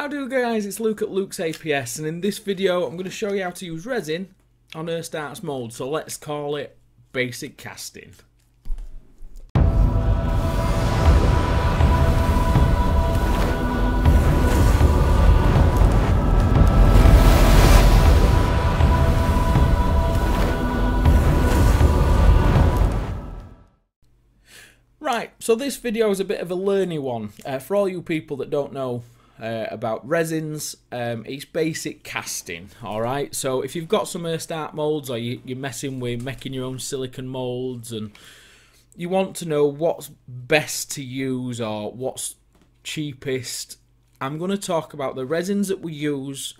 Howdy guys, it's Luke at Luke's APS, and in this video I'm going to show you how to use resin on Hirst mould, so let's call it basic casting. Right, so this video is a bit of a learny one. For all you people that don't know about resins, it's basic casting, alright? So if you've got some Hirst moulds, or you're messing with making your own silicone moulds, and you want to know what's best to use or what's cheapest, I'm going to talk about the resins that we use,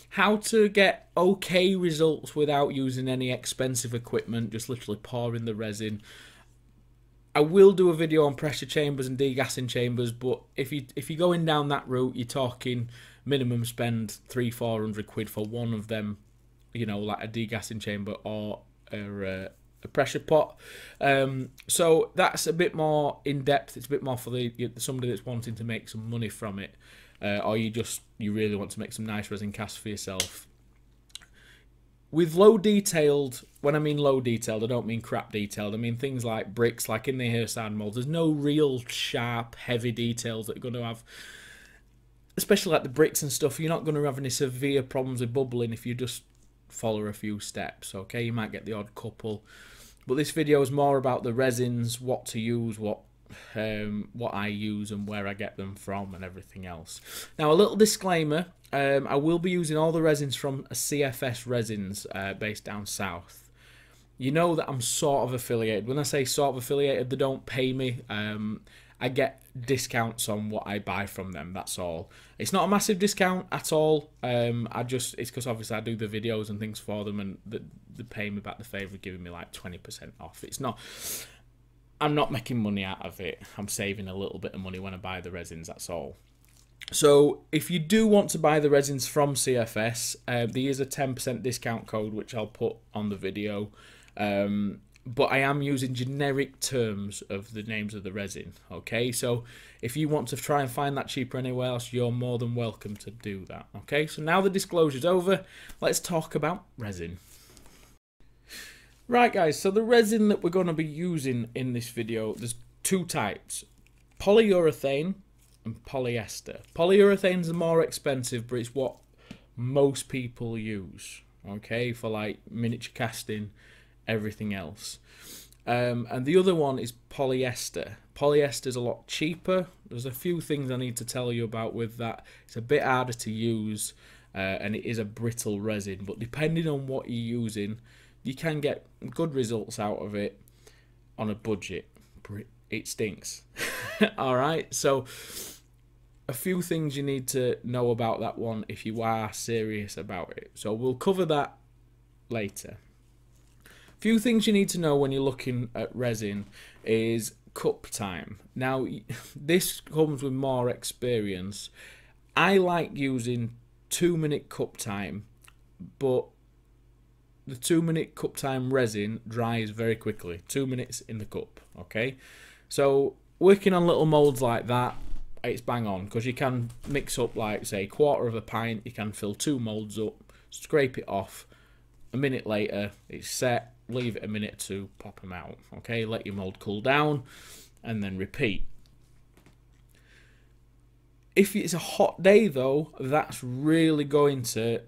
how to get okay results without using any expensive equipment, just literally pouring the resin. I will do a video on pressure chambers and degassing chambers, but if you're going down that route, you're talking minimum spend £300–400 quid for one of them, you know, like a degassing chamber or a pressure pot. So that's a bit more in depth. It's a bit more for somebody that's wanting to make some money from it, or you really want to make some nice resin casts for yourself. With low detailed, when I mean low detailed, I don't mean crap detailed. I mean things like bricks, like in the Hirst moulds. There's no real sharp, heavy details that are going to have, especially like the bricks and stuff. You're not going to have any severe problems with bubbling if you just follow a few steps. Okay, you might get the odd couple, but this video is more about the resins, what to use, what I use, and where I get them from, and everything else. Now, a little disclaimer. I will be using all the resins from CFS Resins based down south. You know that I'm sort of affiliated. When I say sort of affiliated, they don't pay me. I get discounts on what I buy from them, that's all. It's not a massive discount at all. It's because obviously I do the videos and things for them, and they pay me back the favour of giving me like 20% off. It's not... I'm not making money out of it. I'm saving a little bit of money when I buy the resins, that's all. So if you do want to buy the resins from CFS, there is a 10% discount code which I'll put on the video. But I am using generic terms of the names of the resin, okay? So if you want to try and find that cheaper anywhere else, you're more than welcome to do that, okay? So now the disclosure's over, let's talk about resin. Right guys, so the resin that we're going to be using in this video, there's two types, polyurethane and polyester. Polyurethane's the more expensive, but it's what most people use, okay, for like miniature casting, everything else. And the other one is polyester. Polyester's a lot cheaper. There's a few things I need to tell you about with that. It's a bit harder to use, and it is a brittle resin, but depending on what you're using, you can get good results out of it on a budget. It stinks. Alright, so a few things you need to know about that one if you are serious about it. So we'll cover that later. A few things you need to know when you're looking at resin is cup time. Now, this comes with more experience. I like using 2-minute cup time, but the 2-minute cup time resin dries very quickly. 2 minutes in the cup, okay? So working on little moulds like that, it's bang on, because you can mix up, like, say, 1/4 of a pint. You can fill 2 moulds up, scrape it off. A minute later, it's set. Leave it a minute or two, pop them out, okay? Let your mould cool down, and then repeat. If it's a hot day, though, that's really going to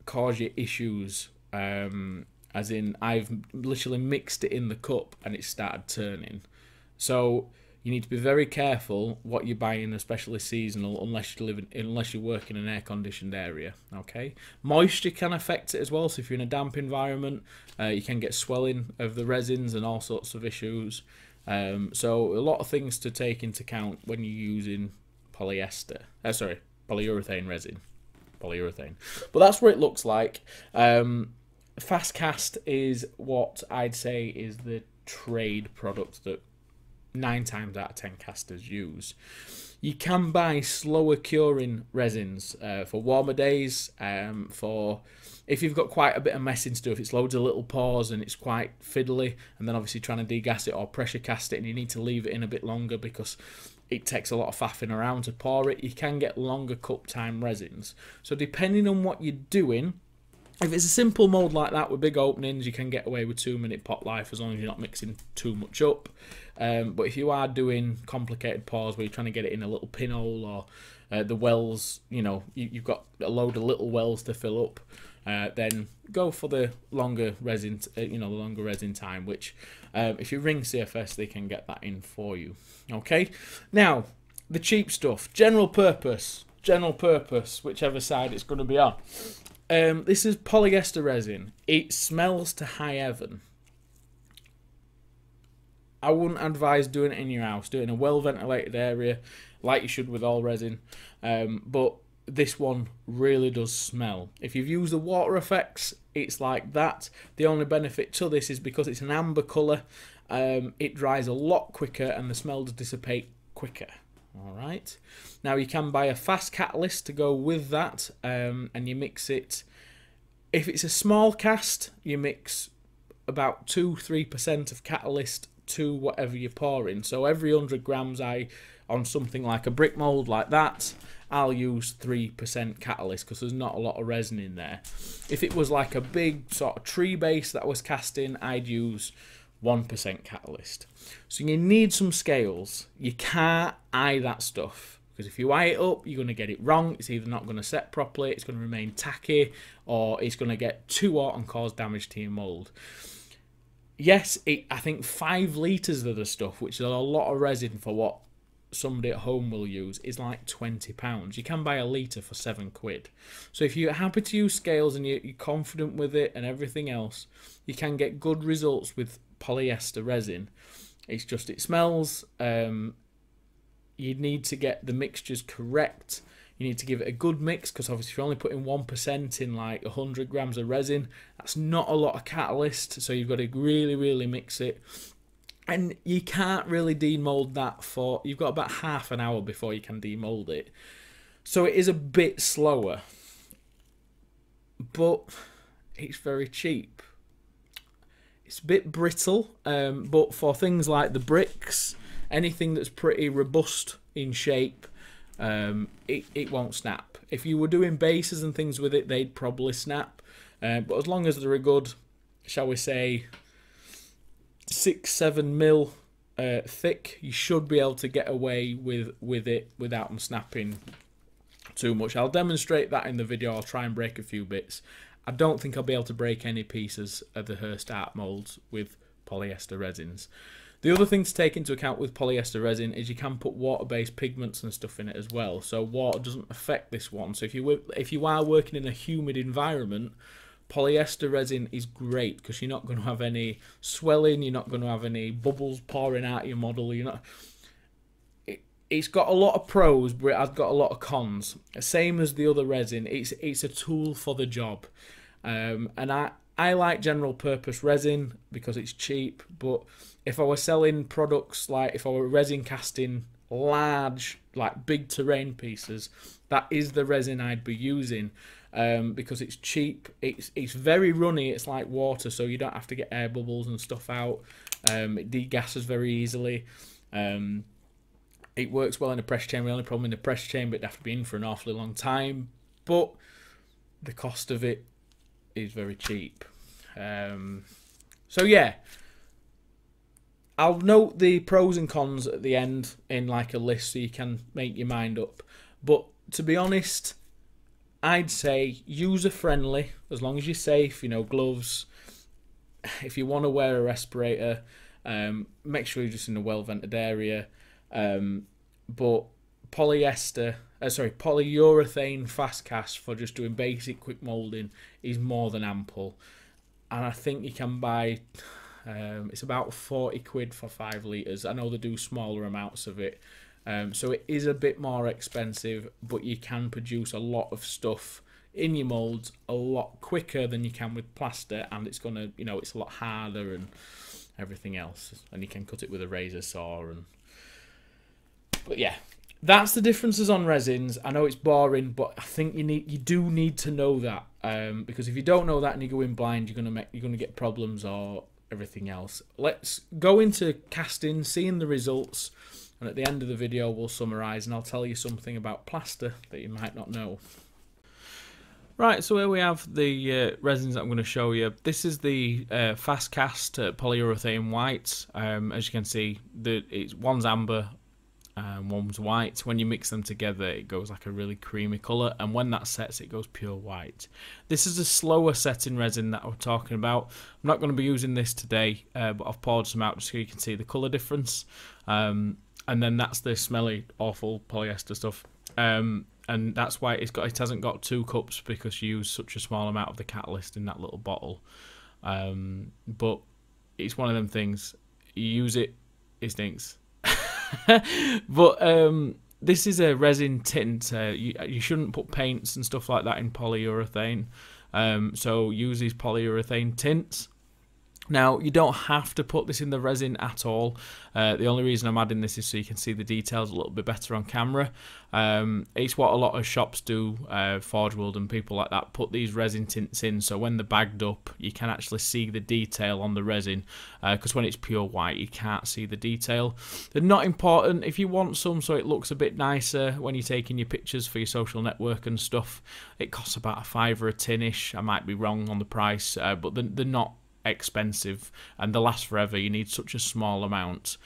cause you issues. As in, I've literally mixed it in the cup and it started turning. So you need to be very careful what you're buying, especially seasonal, unless you work in an air-conditioned area. Okay, moisture can affect it as well. So if you're in a damp environment, you can get swelling of the resins and all sorts of issues. So a lot of things to take into account when you're using polyurethane resin. Polyurethane, but that's what it looks like. Fastcast is what I'd say is the trade product that 9 times out of 10 casters use. You can buy slower curing resins for warmer days, for if you've got quite a bit of messing stuff, it's loads of little pores and it's quite fiddly, and then obviously trying to degas it or pressure cast it, and you need to leave it in a bit longer because it takes a lot of faffing around to pour it. You can get longer cup time resins. So depending on what you're doing, if it's a simple mould like that with big openings, you can get away with 2-minute pot life as long as you're not mixing too much up. But if you are doing complicated pours where you're trying to get it in a little pinhole, or the wells, you know, you've got a load of little wells to fill up, then go for the longer resin, the longer resin time, which if you ring CFS, they can get that in for you. Okay, now the cheap stuff, general purpose, whichever side it's going to be on. This is polyester resin. It smells to high heaven. I wouldn't advise doing it in your house. Do it in a well ventilated area, like you should with all resin. But this one really does smell. If you've used the water effects, it's like that. The only benefit to this is because it's an amber colour, it dries a lot quicker and the smell does dissipate quicker. Alright, now you can buy a fast catalyst to go with that, and you mix it. If it's a small cast, you mix about 2-3% of catalyst to whatever you're pouring. So every 100 grams on something like a brick mould like that, I'll use 3% catalyst because there's not a lot of resin in there. If it was like a big sort of tree base that I was casting, I'd use 1% catalyst. So you need some scales. You can't eye that stuff, because if you eye it up, you're going to get it wrong. It's either not going to set properly, it's going to remain tacky, or it's going to get too hot and cause damage to your mould. Yes, I think 5 litres of the stuff, which is a lot of resin for what somebody at home will use, is like £20. You can buy a litre for £7. So if you're happy to use scales and you're confident with it and everything else, you can get good results with polyester resin. It's just, it smells. You need to get the mixtures correct. You need to give it a good mix, because obviously if you're only putting 1% in like 100 grams of resin, that's not a lot of catalyst, so you've got to really mix it. And you can't really demold that for, you've got about half an hour before you can demold it. So it is a bit slower, but it's very cheap. It's a bit brittle, but for things like the bricks, anything that's pretty robust in shape, it won't snap. If you were doing bases and things with it, they'd probably snap. But as long as they're a good, shall we say, 6-7 mil thick, you should be able to get away with it without them snapping too much. I'll demonstrate that in the video. I'll try and break a few bits. I don't think I'll be able to break any pieces of the Hirst art moulds with polyester resins. The other thing to take into account with polyester resin is you can put water-based pigments and stuff in it as well. So water doesn't affect this one. So if you are working in a humid environment, polyester resin is great, because you're not going to have any swelling, you're not going to have any bubbles pouring out of your model. It's got a lot of pros, but it has got a lot of cons. Same as the other resin, it's a tool for the job. And I like general purpose resin because it's cheap, but if I were selling products, like if I were resin casting large, like big terrain pieces, that is the resin I'd be using, because it's cheap, it's very runny, it's like water, so you don't have to get air bubbles and stuff out. It degasses very easily. It works well in a press chamber. The only problem in the press chamber, it'd have to be in for an awfully long time, but the cost of it is very cheap. So yeah, I'll note the pros and cons at the end in like a list so you can make your mind up. But to be honest, I'd say user friendly, as long as you're safe, gloves. If you want to wear a respirator, make sure you're just in a well vented area. But polyurethane Fastcast for just doing basic quick moulding is more than ample. And I think you can buy, it's about £40 for 5 litres. I know they do smaller amounts of it. So it is a bit more expensive, but you can produce a lot of stuff in your moulds a lot quicker than you can with plaster, and it's gonna, it's a lot harder and everything else. And you can cut it with a razor saw. But yeah, that's the differences on resins. I know it's boring, but I think you do need to know that, because if you don't know that and you go in blind, you're gonna get problems or everything else. Let's go into casting, seeing the results. and at the end of the video we'll summarise and I'll tell you something about plaster that you might not know. Right, so here we have the resins that I'm going to show you. This is the Fastcast Polyurethane White. As you can see, one's amber and one's white. When you mix them together, it goes like a really creamy colour, and when that sets, it goes pure white. This is a slower setting resin that I'm talking about. I'm not going to be using this today, but I've poured some out just so you can see the colour difference. And then that's the smelly, awful polyester stuff. And that's why it hasn't got 2 cups, because you use such a small amount of the catalyst in that little bottle. But it's one of them things. You use it, it stinks. But this is a resin tint. You shouldn't put paints and stuff like that in polyurethane. So use these polyurethane tints. Now, you don't have to put this in the resin at all. The only reason I'm adding this is so you can see the details a little bit better on camera. It's what a lot of shops do, Forge World and people like that, put these resin tints in, so when they're bagged up, you can actually see the detail on the resin, because when it's pure white, you can't see the detail. They're not important. If you want some so it looks a bit nicer when you're taking your pictures for your social network and stuff, it costs about a £5 a tin-ish. I might be wrong on the price, but they're not expensive, and they last forever. You need such a small amount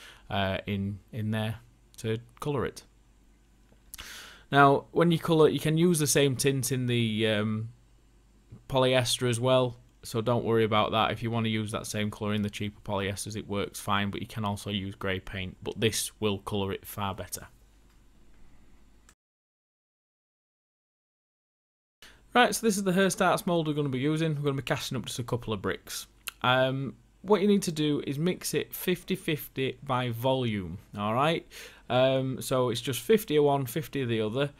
in there to colour it. Now, when you colour, you can use the same tint in the polyester as well, so don't worry about that. If you want to use that same colour in the cheaper polyesters, it works fine, but you can also use grey paint, but this will colour it far better. Right, so this is the Hirst mould we're going to be using. We're going to be casting up just a couple of bricks. What you need to do is mix it 50-50 by volume, alright? So it's just 50 of one, 50 of the other.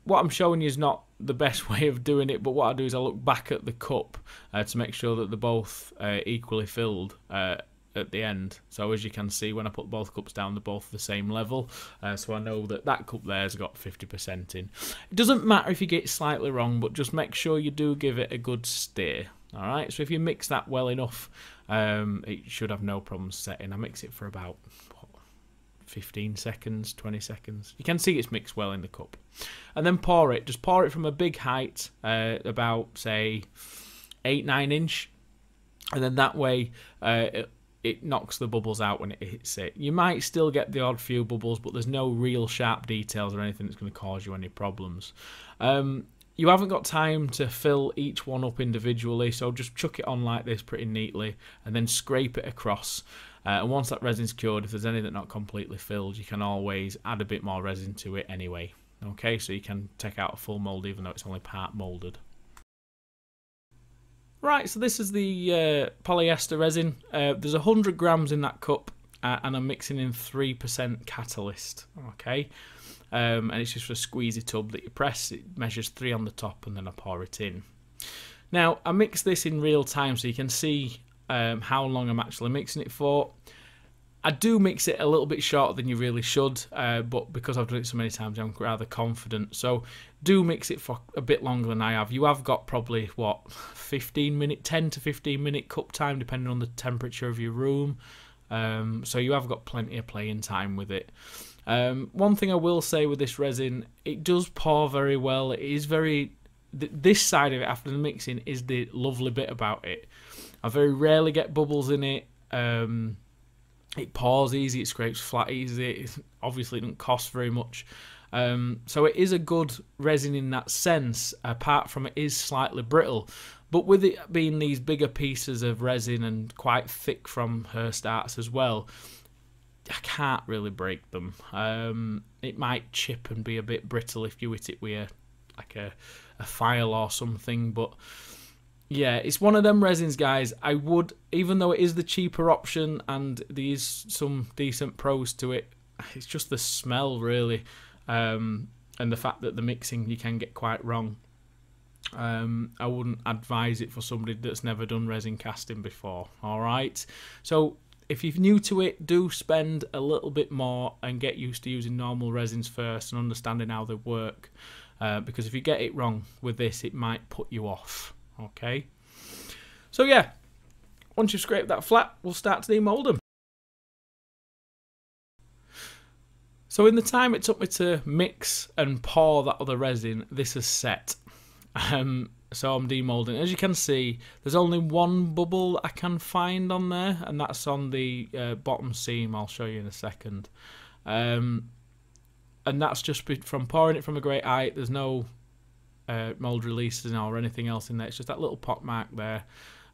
What I'm showing you is not the best way of doing it, but what I do is I look back at the cup to make sure that they're both equally filled at the end. So as you can see, when I put both cups down, they're both the same level, so I know that that cup there's got 50% in. It doesn't matter if you get it slightly wrong, but just make sure you do give it a good stir. Alright, so if you mix that well enough, it should have no problems setting. I mix it for about 15 seconds, 20 seconds. You can see it's mixed well in the cup. And then pour it. Just pour it from a big height, about, say, 8-9 inch. And then that way, it knocks the bubbles out when it hits it. You might still get the odd few bubbles, but there's no real sharp details or anything that's going to cause you any problems. You haven't got time to fill each one up individually, so just chuck it on like this pretty neatly and then scrape it across. And once that resin's cured, if there's any that's not completely filled, you can always add a bit more resin to it anyway. Okay, so you can take out a full mould even though it's only part moulded. Right, so this is the polyester resin. There's 100 grams in that cup, and I'm mixing in 3% catalyst. Okay. And it's just a squeezy tub that you press. It measures 3 on the top, and then I pour it in. Now, I mix this in real time so you can see how long I'm actually mixing it for. I do mix it a little bit shorter than you really should, but because I've done it so many times, I'm rather confident. So do mix it for a bit longer than I have. You have got probably, what, 10 to 15 minute cup time, depending on the temperature of your room. So you have got plenty of playing time with it. One thing I will say with this resin, it does pour very well. It is very... This side of it after the mixing is the lovely bit about it. I very rarely get bubbles in it. It pours easy, it scrapes flat easy. It obviously doesn't cost very much. So it is a good resin in that sense, apart from it is slightly brittle. But with it being these bigger pieces of resin and quite thick from Hirst as well, I can't really break them. It might chip and be a bit brittle if you hit it with a file or something, but yeah, it's one of them resins, guys. I would, even though it is the cheaper option and there's some decent pros to it, it's just the smell really, and the fact that the mixing you can get quite wrong. I wouldn't advise it for somebody that's never done resin casting before. Alright, so if you're new to it, do spend a little bit more and get used to using normal resins first and understanding how they work, because if you get it wrong with this, it might put you off. Okay, so yeah, once you've scraped that flat, we'll start to demould them. So in the time it took me to mix and pour that other resin, this is set. So I'm demoulding. As you can see, there's only one bubble I can find on there, and that's on the bottom seam. I'll show you in a second. And that's just from pouring it from a great height. There's no mould releases or anything else in there. It's just that little pot mark there.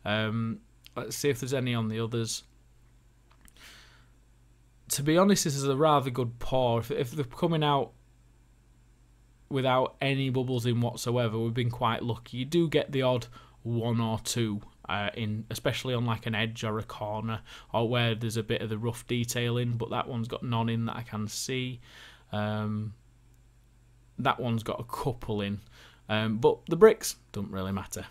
Let's see if there's any on the others. To be honest, this is a rather good pour. If they're coming out without any bubbles in whatsoever, we've been quite lucky. You do get the odd one or two in, especially on like an edge or a corner, or where there's a bit of the rough detailing, but that one's got none in that I can see. That one's got a couple in, but the bricks don't really matter.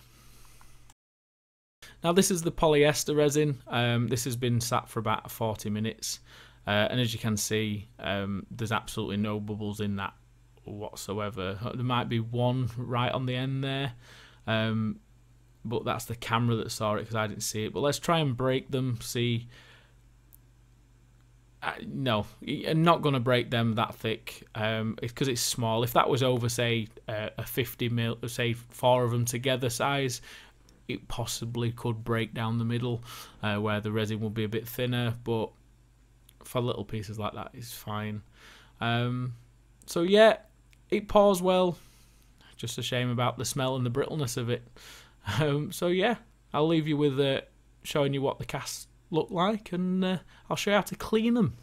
Now this is the polyester resin. This has been sat for about 40 minutes, and as you can see, there's absolutely no bubbles in that whatsoever. There might be one right on the end there, but that's the camera that saw it because I didn't see it. But let's try and break them. See, no, you're not going to break them that thick because it's small. If that was over, say, a 50 mil, say 4 of them together size, it possibly could break down the middle where the resin will be a bit thinner. But for little pieces like that, it's fine. So yeah, it pours well. Just a shame about the smell and the brittleness of it. So yeah, I'll leave you with showing you what the casts look like, and I'll show you how to clean them.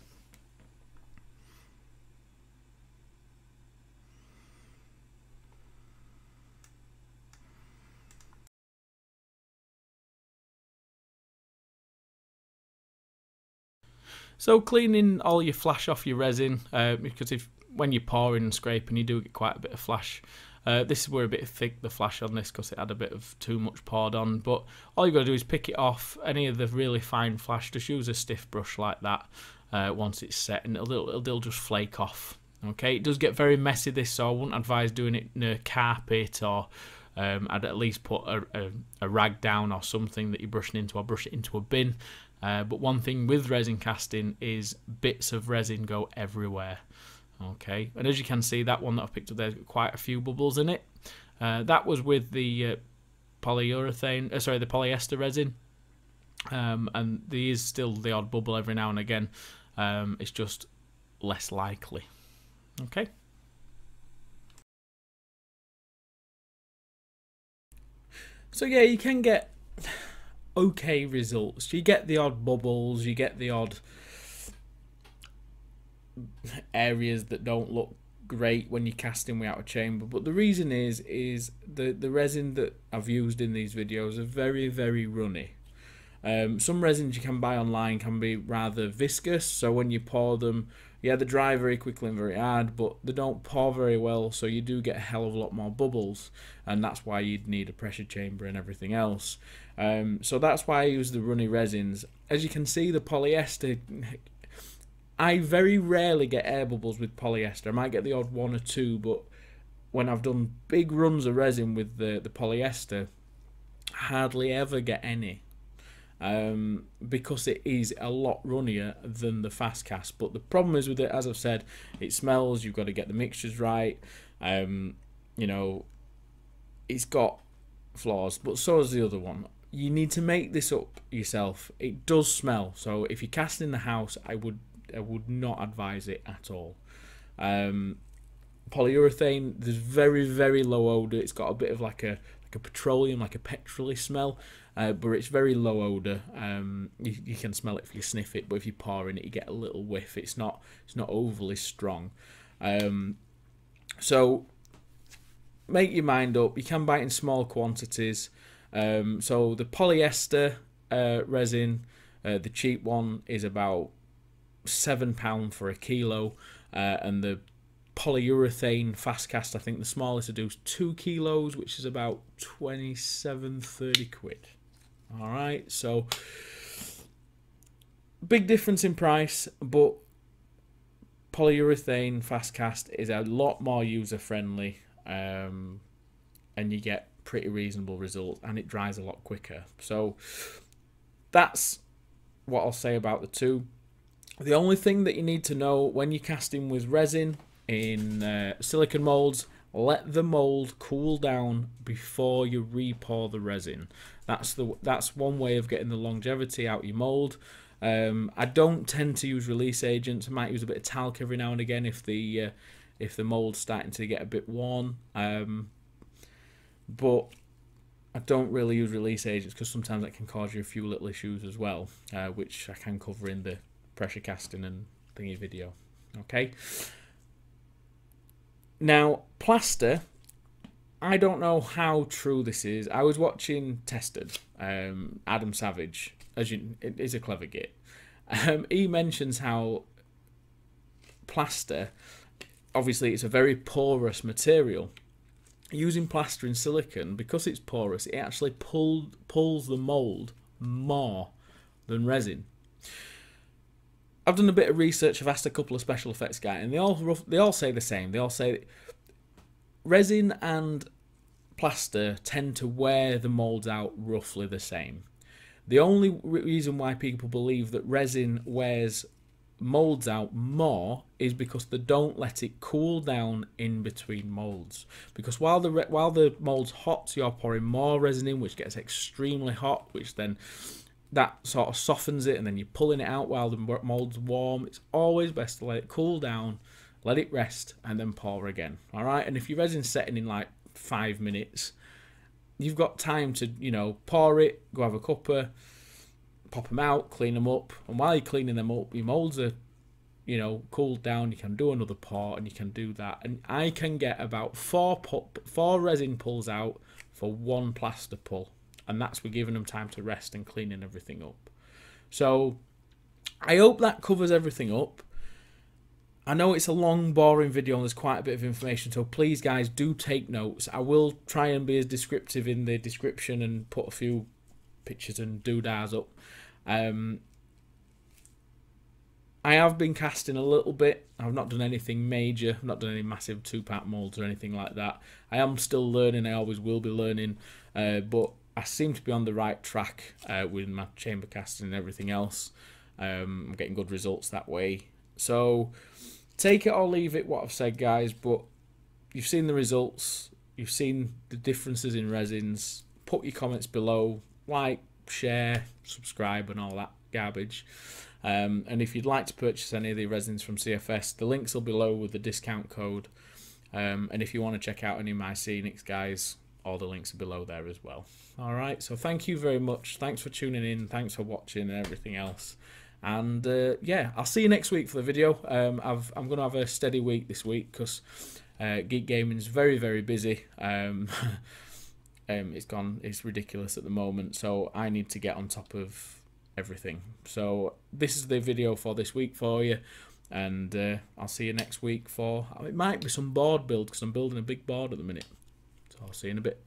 So cleaning all your flash off your resin, because when you're pouring and scraping, you do get quite a bit of flash. This is where a bit thick, the flash on this, because it had a bit of too much poured on. But all you've got to do is pick it off. Any of the really fine flash, just use a stiff brush like that once it's set, and it'll just flake off. Okay, it does get very messy this, so I wouldn't advise doing it near carpet, or I'd at least put a rag down or something that you're brushing into, or brush it into a bin. But one thing with resin casting is bits of resin go everywhere. Okay, and as you can see, that one that I've picked up there's got quite a few bubbles in it. That was with the polyurethane, the polyester resin, and there is still the odd bubble every now and again. It's just less likely. Okay. So yeah, you can get okay results. You get the odd bubbles, you get the odd areas that don't look great when you're casting without a chamber, but the reason is the resin that I've used in these videos are very, very runny. Some resins you can buy online can be rather viscous, so when you pour them, yeah, they dry very quickly and very hard, but they don't pour very well, so you do get a hell of a lot more bubbles, and that's why you'd need a pressure chamber and everything else. So that's why I use the runny resins. As you can see, the polyester, I very rarely get air bubbles with polyester. I might get the odd one or two, but when I've done big runs of resin with the polyester, I hardly ever get any. Because it is a lot runnier than the Fastcast. But the problem is with it, as I've said, it smells. You've got to get the mixtures right. You know, it's got flaws, but so is the other one. You need to make this up yourself. It does smell, so if you're casting in the house, I would not advise it at all. Polyurethane, there's very, very low odor. It's got a bit of like a petroleum, like a petrol-y smell, but it's very low odor. You can smell it if you sniff it, but if you pour in it, you get a little whiff. It's not overly strong. So make your mind up. You can buy it in small quantities. So the polyester resin, the cheap one, is about £7 for a kilo, and the polyurethane Fastcast, I think the smallest to do is 2 kilos, which is about 27-30 quid. All right, so big difference in price, but polyurethane Fastcast is a lot more user friendly, and you get pretty reasonable results, and it dries a lot quicker. So that's what I'll say about the two. The only thing that you need to know when you're casting with resin in silicon moulds, let the mould cool down before you re-pour the resin. That's one way of getting the longevity out your mould. I don't tend to use release agents. I might use a bit of talc every now and again if the mould's starting to get a bit worn. But I don't really use release agents because sometimes that can cause you a few little issues as well, which I can cover in the pressure casting and thingy video. Okay. Now, plaster, I don't know how true this is. I was watching Tested, Adam Savage, it is a clever git. He mentions how plaster, obviously it's a very porous material. Using plaster in silicon, because it's porous, it actually pulls the mould more than resin. I've done a bit of research. I've asked a couple of special effects guys, and they all say the same. They all say that resin and plaster tend to wear the moulds out roughly the same. The only reason why people believe that resin wears moulds out more is because they don't let it cool down in between moulds. Because while the mould's hot, you're pouring more resin in, which gets extremely hot, which then that sort of softens it, and then you're pulling it out while the mould's warm. It's always best to let it cool down, let it rest, and then pour again. All right, and if your resin's setting in like 5 minutes, you've got time to, you know, pour it, go have a cuppa, pop them out, clean them up, and while you're cleaning them up, your moulds are, you know, cooled down. You can do another pour, and you can do that. And I can get about 4 resin pulls out for 1 plaster pull. And that's we're giving them time to rest and cleaning everything up. So I hope that covers everything up. I know it's a long, boring video and there's quite a bit of information, so please, guys, do take notes. I will try and be as descriptive in the description and put a few pictures and doodads up. I have been casting a little bit. I've not done anything major. I've not done any massive 2-part moulds or anything like that. I am still learning. I always will be learning, but I seem to be on the right track with my chamber casting and everything else. I'm getting good results that way. So take it or leave it what I've said, guys, but you've seen the results. You've seen the differences in resins. Put your comments below. Like, share, subscribe and all that garbage. And if you'd like to purchase any of the resins from CFS, the links will be below with the discount code. And if you want to check out any of my scenics, guys, all the links are below there as well. All right, so thank you very much. Thanks for tuning in. Thanks for watching and everything else. And yeah, I'll see you next week for the video. I'm going to have a steady week this week because Geek Gaming is very, very busy. It's ridiculous at the moment, so I need to get on top of everything. So this is the video for this week for you, and I'll see you next week for, it might be some board build because I'm building a big board at the minute. So I'll see you in a bit.